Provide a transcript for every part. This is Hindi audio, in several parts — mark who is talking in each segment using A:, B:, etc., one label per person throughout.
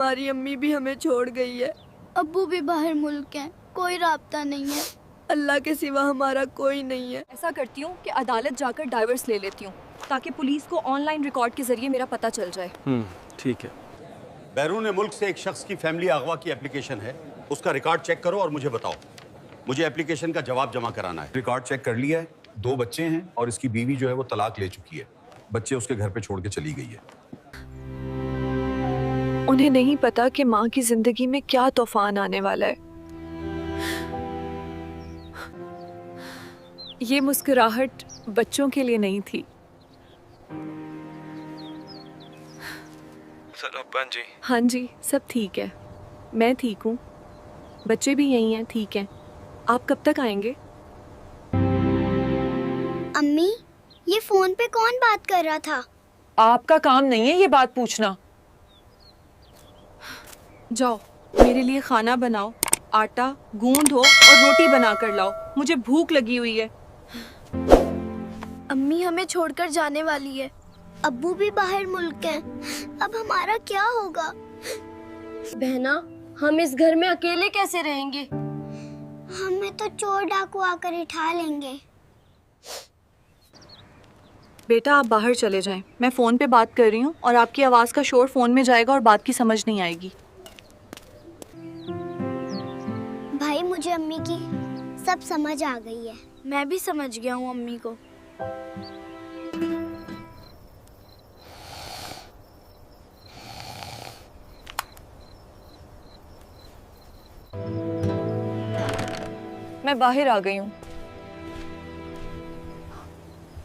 A: हमारी अम्मी भी हमें छोड़ गई है।
B: अब्बू भी बाहर मुल्क हैं, कोई राब्ता नहीं है।
A: अल्लाह के सिवा हमारा कोई नहीं है।
C: ऐसा करती हूँ कि अदालत जाकर डाइवर्स ले लेती हूँ ताकि पुलिस को ऑनलाइन रिकॉर्ड के जरिए मेरा पता चल जाए।
D: ठीक है।
E: बैरून मुल्क से एक शख्स की फैमिली अगवा की एप्लीकेशन है, उसका रिकॉर्ड चेक करो और मुझे बताओ। मुझे एप्लीकेशन का जवाब जमा कराना है।
F: रिकॉर्ड चेक कर लिया है, 2 बच्चे हैं और इसकी बीवी जो है वो तलाक ले चुकी है। बच्चे उसके घर पे छोड़ के चली गई है।
A: उन्हें नहीं पता कि माँ की जिंदगी में क्या तूफान आने वाला है।
C: ये मुस्कुराहट बच्चों के लिए नहीं थी।
D: सलोपन जी।
C: हाँ जी, सब ठीक है। मैं ठीक हूँ, बच्चे भी यही हैं, ठीक हैं। आप कब तक आएंगे?
B: अम्मी, ये फोन पे कौन बात कर रहा था?
G: आपका काम नहीं है ये बात पूछना।
C: जाओ मेरे लिए खाना बनाओ, आटा गूंदो और रोटी बना कर लाओ, मुझे भूख लगी हुई है।
B: अम्मी हमें छोड़कर जाने वाली है। अब्बू भी बाहर मुल्क हैं। अब हमारा क्या होगा?
A: बहना, हम इस घर में अकेले कैसे रहेंगे?
B: हमें तो चोर डाकू आकर उठा लेंगे।
C: बेटा आप बाहर चले जाएं, मैं फ़ोन पे बात कर रही हूँ और आपकी आवाज़ का शोर फ़ोन में जाएगा और बात की समझ नहीं आएगी।
B: भाई मुझे अम्मी की सब समझ आ गई है।
A: मैं भी समझ गया हूँ अम्मी को।
C: मैं बाहर आ गई हूँ,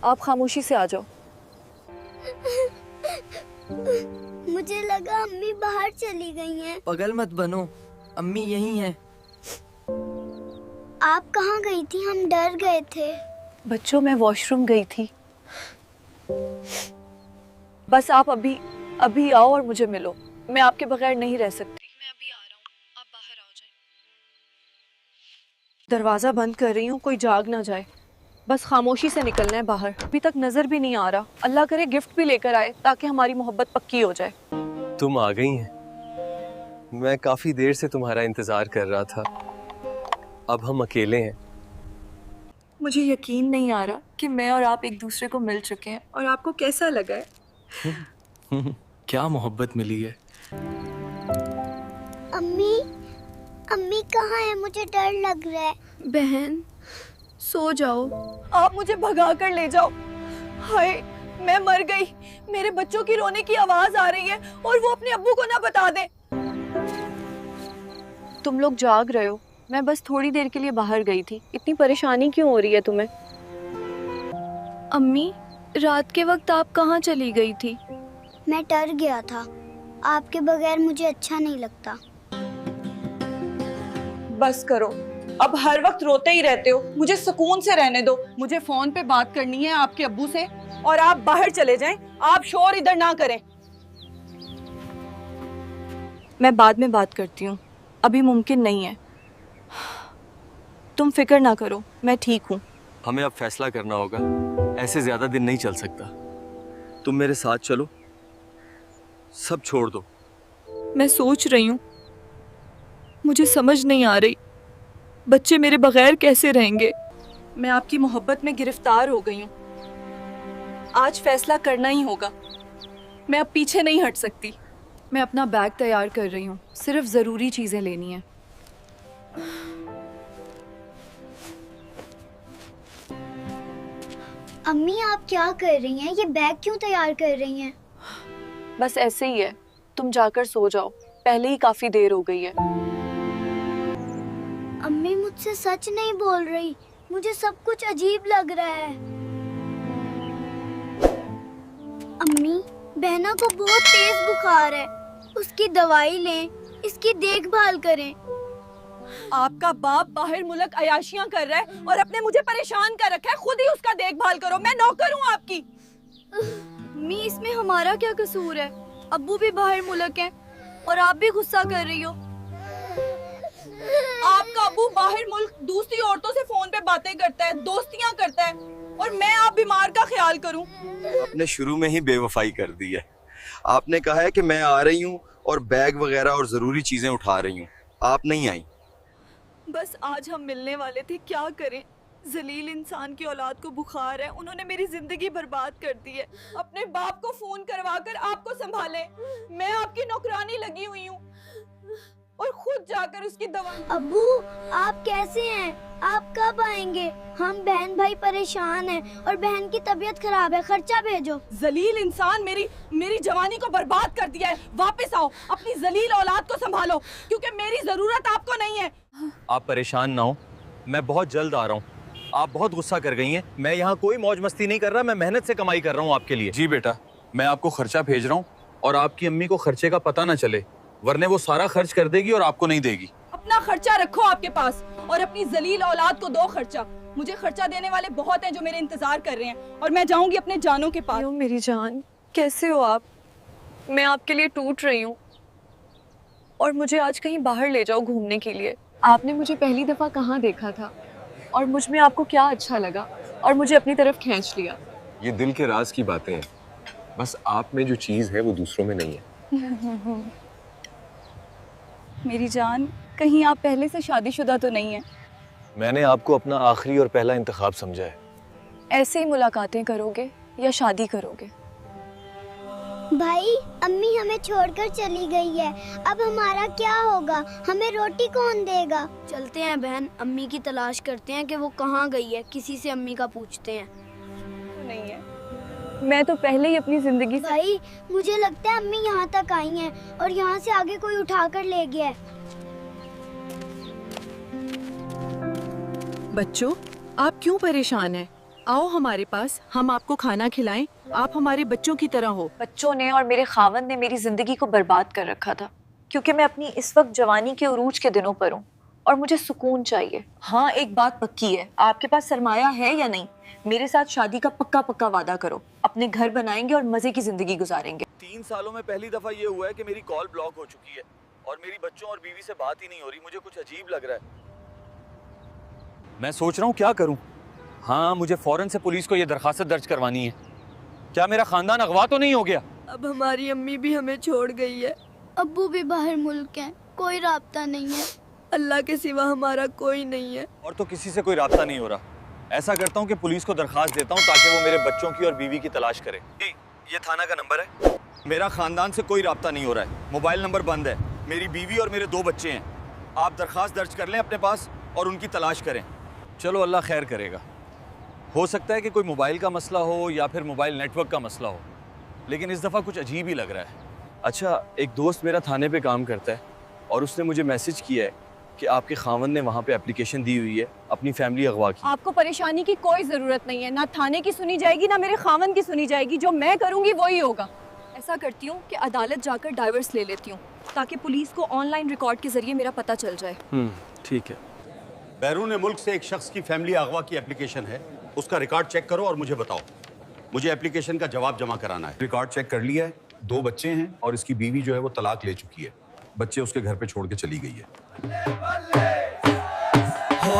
C: आप खामोशी से आ जाओ।
B: मुझे लगा अम्मी बाहर चली गई हैं।
H: पागल मत बनो, अम्मी यहीं हैं।
B: आप कहाँ गई थी? हम डर गए थे।
C: बच्चों मैं वॉशरूम गई थी। बस आप अभी आओ और मुझे मिलो। मैं आपके बगैर नहीं रह सकती। मैं अभी आ रहा हूँ, आप बाहर आओ जाए। दरवाजा बंद कर रही हूँ, कोई जाग ना जाए। बस खामोशी से निकलना है बाहर। अभी तक नजर भी नहीं आ रहा। अल्लाह करे गिफ्ट भी लेकर आए ताकि हमारी मोहब्बत पक्की हो जाए।
D: तुम आ गई हैं। मैं काफी देर से तुम्हारा इंतजार कर रहा था। अब हम अकेले हैं।
C: मुझे यकीन नहीं आ रहा कि मैं और आप एक दूसरे को मिल चुके हैं। और आपको कैसा लगा है?
H: क्या मोहब्बत मिली है।
B: अम्मी, अम्मी कहाँ है? मुझे डर लग रहा है।
A: बहन सो जाओ।
C: आप मुझे भगा कर ले जाओ। हाय मैं मर गई। मेरे बच्चों की रोने की आवाज आ रही है और वो अपने अब्बू को ना बता दे। तुम लोग जाग रहे हो, मैं बस थोड़ी देर के लिए बाहर गई थी। इतनी परेशानी क्यों हो रही है तुम्हें?
A: अम्मी, रात के वक्त आप कहाँ चली गई थी?
B: मैं डर गया था। आपके बगैर मुझे अच्छा नहीं लगता।
G: बस करो, अब हर वक्त रोते ही रहते हो। मुझे सुकून से रहने दो। मुझे फोन पे बात करनी है आपके अब्बू से और आप बाहर चले जाएं। आप शोर इधर ना करें।
C: मैं बाद में बात करती हूँ, अभी मुमकिन नहीं है। तुम फिक्र ना करो, मैं ठीक हूँ।
D: हमें अब फैसला करना होगा। ऐसे ज्यादा दिन नहीं चल सकता। तुम मेरे साथ चलो, सब छोड़ दो।
C: मैं सोच रही हूँ, मुझे समझ नहीं आ रही बच्चे मेरे बगैर कैसे रहेंगे। मैं आपकी मोहब्बत में गिरफ्तार हो गई हूँ। आज फैसला करना ही होगा। मैं अब पीछे नहीं हट सकती। मैं अपना बैग तैयार कर रही हूँ, सिर्फ ज़रूरी चीज़ें लेनी है।
B: अम्मी आप क्या कर रही हैं? ये बैग क्यों तैयार कर रही हैं?
C: बस ऐसे ही है, तुम जाकर सो जाओ, पहले ही काफ़ी देर हो गई है।
B: अम्मी मुझसे सच नहीं बोल रही। मुझे सब कुछ अजीब लग रहा है। अम्मी, बहना को बहुत तेज बुखार है। उसकी दवाई लें, इसकी देखभाल करें।
G: आपका बाप बाहर मुल्क अयाशियां कर रहा है और अपने मुझे परेशान कर रखा है। खुद ही उसका देखभाल करो। मैं नौकर हूँ आपकी।
A: अम्मी, इसमें हमारा क्या कसूर है? अब्बू भी बाहर मुल्क हैं और आप भी गुस्सा कर रही हो।
G: आपका अब्बू बाहर मुल्क दूसरी औरतों से फोन पे बातें करता है, दोस्तियां करता है और मैं आप बीमार का ख्याल करूं।
D: आपने शुरू में ही बेवफाई कर दी है। आपने कहा है कि मैं आ रही हूँ और बैग वगैरह और जरूरी चीजें उठा रही हूँ। आप नहीं आई।
C: बस आज हम मिलने वाले थे, क्या करें। जलील इंसान की औलाद को बुखार है, उन्होंने मेरी जिंदगी बर्बाद कर दी है।
G: अपने बाप को फोन करवा कर आपको संभाले। मैं आपकी नौकरानी लगी हुई हूँ और खुद जाकर उसकी दवा।
B: अब्बू, आप कैसे हैं? आप कब आएंगे? हम बहन भाई परेशान हैं और बहन की तबीयत खराब है, खर्चा भेजो।
G: जलील इंसान मेरी जवानी को बर्बाद कर दिया है। वापस आओ, अपनी जलील औलाद को संभालो, क्योंकि मेरी जरूरत आपको नहीं है।
D: आप परेशान ना हो, मैं बहुत जल्द आ रहा हूँ। आप बहुत गुस्सा कर गई हैं। मैं यहाँ कोई मौज मस्ती नहीं कर रहा, मैं मेहनत से कमाई कर रहा हूँ आपके लिए।
F: जी बेटा, मैं आपको खर्चा भेज रहा हूँ और आपकी अम्मी को खर्चे का पता ना चले, वरने वो सारा खर्च कर देगी और आपको नहीं देगी।
G: अपना खर्चा रखो आपके पास और अपनी जलील औलाद को दो खर्चा। मुझे खर्चा देने वाले बहुत हैं जो मेरे इंतजार कर रहे हैं और मैं जाऊंगी अपने जानों के पास।
C: क्यों मेरी जान, कैसे हो आप? मैं आपके लिए टूट रही हूँ और मुझे आज कहीं बाहर ले जाओ घूमने के लिए। आपने मुझे पहली दफा कहाँ देखा था और मुझ में आपको क्या अच्छा लगा और मुझे अपनी तरफ खींच लिया?
I: ये दिल के राज की बातें हैं। बस आप में जो चीज है वो दूसरों में नहीं है।
G: मेरी जान, कहीं आप पहले से शादीशुदा तो नहीं है?
D: मैंने आपको अपना आखिरी और पहला इंतखाब समझा है।
C: ऐसे ही मुलाकातें करोगे या शादी करोगे?
B: भाई, अम्मी हमें छोड़कर चली गई है, अब हमारा क्या होगा? हमें रोटी कौन देगा? चलते हैं बहन, अम्मी की तलाश करते हैं कि वो कहाँ गई है। किसी से अम्मी का पूछते हैं।
G: नहीं है, मैं तो पहले ही अपनी जिंदगी से।
B: भाई, मुझे लगता है अम्मी यहाँ तक आई हैं और यहाँ से आगे कोई उठाकर ले गया है।
J: बच्चों, आप क्यों परेशान हैं? आओ हमारे पास, हम आपको खाना खिलाएं। आप हमारे बच्चों की तरह हो।
C: बच्चों ने और मेरे खावंद ने मेरी जिंदगी को बर्बाद कर रखा था, क्योंकि मैं अपनी इस वक्त जवानी के उरूज के दिनों पर हूँ और मुझे सुकून चाहिए। हाँ, एक बात पक्की है, आपके पास सरमाया है या नहीं? मेरे साथ शादी का पक्का पक्का वादा करो, अपने घर बनाएंगे और मजे की जिंदगी गुजारेंगे।
D: 3 सालों में पहली दफा ये हुआ है कि मेरी कॉल ब्लॉक हो चुकी है और मेरी बच्चों और बीवी से बात ही नहीं हो रही। मुझे कुछ अजीब लग रहा है। मैं सोच रहा हूँ क्या करूँ। हाँ, मुझे फौरन से पुलिस को ये दरखास्त दर्ज करवानी है। क्या मेरा खानदान अगवा तो नहीं हो गया?
A: अब हमारी अम्मी भी हमें छोड़ गई है,
B: अब्बू भी बाहर मुल्क हैं, कोई राब्ता नहीं है।
A: अल्लाह के सिवा हमारा कोई नहीं है।
D: और तो किसी से कोई राब्ता नहीं हो रहा। ऐसा करता हूँ कि पुलिस को दरखास्त देता हूँ ताकि वो मेरे बच्चों की और बीवी की तलाश करे। ये थाना का नंबर है। मेरा खानदान से कोई राब्ता नहीं हो रहा है, मोबाइल नंबर बंद है। मेरी बीवी और मेरे 2 बच्चे हैं। आप दरखास्त दर्ज कर लें अपने पास और उनकी तलाश करें। चलो, अल्लाह खैर करेगा। हो सकता है कि कोई मोबाइल का मसला हो या फिर मोबाइल नेटवर्क का मसला हो, लेकिन इस दफ़ा कुछ अजीब ही लग रहा है। अच्छा, एक दोस्त मेरा थाने पे काम करता है और उसने मुझे मैसेज किया है कि आपके खावंद ने वहाँ पे एप्लीकेशन दी हुई है अपनी फैमिली अगवा की।
G: आपको परेशानी की कोई जरूरत नहीं है, ना थाने की सुनी जाएगी ना मेरे खावंद की सुनी जाएगी। जो मैं करूँगी वही होगा।
C: ऐसा करती हूँ कि अदालत जाकर डाइवर्स ले लेती हूँ ताकि पुलिस को ऑनलाइन रिकॉर्ड के जरिए मेरा पता चल जाए।
D: ठीक है।
E: बैरून मुल्क से एक शख्स की फैमिली अगवा की एप्लीकेशन है, उसका रिकॉर्ड चेक करो और मुझे बताओ। मुझे एप्लीकेशन का जवाब जमा कराना है।
F: रिकॉर्ड चेक कर लिया है, 2 बच्चे हैं और इसकी बीवी जो है वो तलाक ले चुकी है। बच्चे उसके घर पे छोड़ के चली गई है।
K: हो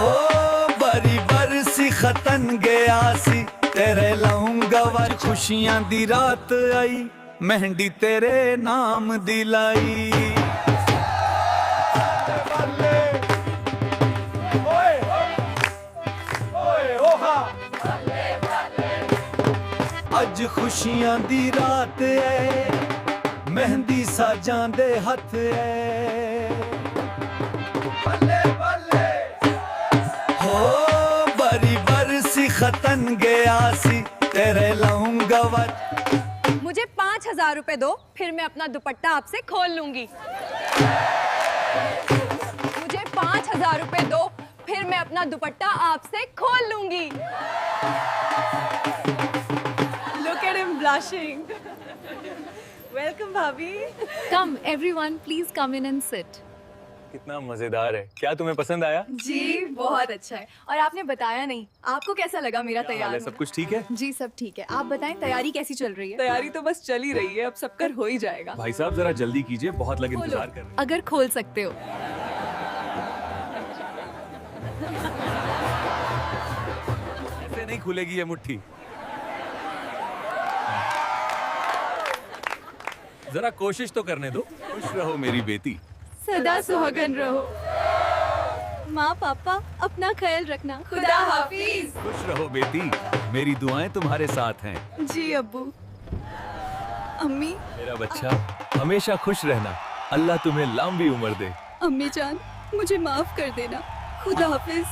K: बरी बरसी खतन गया सी तेरे लाऊंगा वर खुशियां दी रात आई मेहंदी तेरे नाम दिलाई। अज खुशियां दी रात है मेहंदी साजां दे हथ है। बल्ले बल्ले हो बरी बरसी खतन गया सी तेरे लाऊंगा वर।
G: मुझे 5,000 रुपए दो, फिर मैं अपना दुपट्टा आपसे खोल लूंगी। मुझे 5,000 रुपए दो, फिर मैं अपना दुपट्टा आपसे खोल लूंगी। Look at him blushing. Welcome, भाभी।
C: Come everyone, please come in and sit.
D: कितना मजेदार है। क्या तुम्हें पसंद आया?
C: जी बहुत अच्छा है। और आपने बताया नहीं, आपको कैसा लगा मेरा तैयार?
D: सब कुछ ठीक है?
C: जी सब ठीक है। आप बताएं तैयारी कैसी चल रही है?
G: तैयारी तो बस चल ही रही है, अब सब कर हो ही जाएगा।
D: भाई साहब जरा जल्दी कीजिए, बहुत लग इंतजार कर रहे हैं।
C: अगर खोल सकते हो।
D: ऐसे नहीं खुलेगी ये मुट्ठी।
F: जरा कोशिश तो करने दो। खुश रहो मेरी बेटी।
C: सदा सुहागन रहो। माँ पापा अपना ख्याल रखना। खुदा हाफिज।
K: खुश रहो बेटी, मेरी दुआएं तुम्हारे साथ हैं।
C: जी अब्बू। अम्मी।
K: मेरा बच्चा हमेशा खुश रहना, अल्लाह तुम्हें लंबी उम्र दे।
C: अम्मी जान मुझे माफ कर देना। खुदा हाफिज।